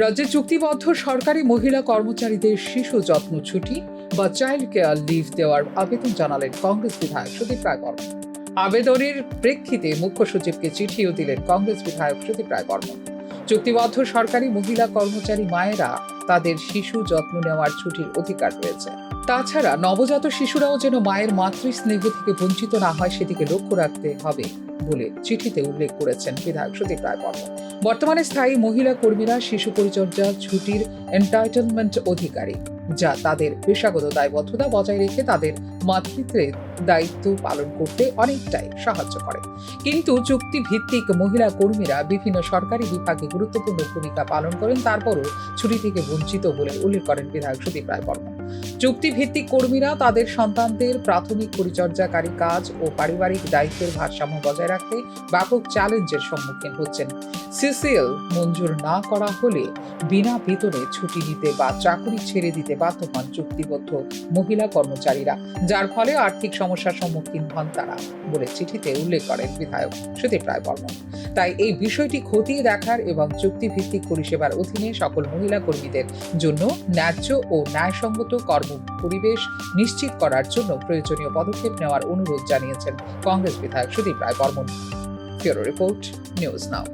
রাজ্যে চুক্তিবদ্ধ সরকারি মহিলা কর্মচারীদের শিশু যত্ন ছুটি বা চাইল্ড কেয়ার লিভ দেওয়ার আবেদন জানালেন কংগ্রেস বিধায়ক সুদীপ রায় বর্মন। আবেদনের প্রেক্ষিতে মুখ্য সচিবকে চিঠিও দিলেন কংগ্রেস বিধায়ক সুদীপ রায় বর্মন। চুক্তিবদ্ধ সরকারি মহিলা কর্মচারী মায়েরা তাদের শিশু যত্ন নেওয়ার ছুটির অধিকার রয়েছে। তাছাড়া নবজাত শিশুরাও যেন মায়ের মাতৃস্নেহ থেকে বঞ্চিত না হয় সেদিকে লক্ষ্য রাখতে হবে বলে চিঠিতে উল্লেখ করেছেন বিধায়ক সুদীপ রায় বর্মন। বর্তমানে স্থায়ী মহিলা কর্মীরা শিশু পরিচর্যা ছুটির এন্টাইটেলমেন্ট অধিকারী, যা তাদের পেশাগত দায়বদ্ধতা বজায় রেখে তাদের মাতৃত্বের দায়িত্ব পালন করতে অনেকটাই সাহায্য করে। কিন্তু চুক্তিভিত্তিক মহিলা কর্মীরা বিভিন্ন সরকারি বিভাগে গুরুত্বপূর্ণ ভূমিকা পালন করেন, তারপরও ছুটি থেকে বঞ্চিত বলে উল্লেখ করেন বিধায়ক সুদীপ রায় বর্মন। চুক্তিভিত্তিক কর্মীরা তাদের সন্তানদের প্রাথমিক পরিচর্যাকারী কাজ ও পারিবারিক দায়িত্বের ভারসাম্য বজায় রাখতে ব্যাপক চ্যালেঞ্জের সম্মুখীন হচ্ছেন। সিসিএল মঞ্জুর না করা হলে বিনা বেতনে ছুটি নিতে বা চাকরি ছেড়ে দিতে বাধ্য হন চুক্তিবদ্ধ মহিলা কর্মচারীরা, যার ফলে আর্থিক সমস্যার সম্মুখীন হন তারা বলে চিঠিতে উল্লেখ করেন বিধায়ক সুদীপ রায় বর্মন। তাই এই বিষয়টি খতিয়ে দেখার এবং চুক্তিভিত্তিক পরিষেবার অধীনে সকল মহিলা কর্মীদের জন্য ন্যায্য ও ন্যায়সঙ্গত কর্ম পরিবেশ নিশ্চিত করার জন্য প্রয়োজনীয় পদক্ষেপ নেওয়ার অনুরোধ জানিয়েছেন কংগ্রেস বিধায়ক Sudip Roy Barman. Bureau report, news নাও।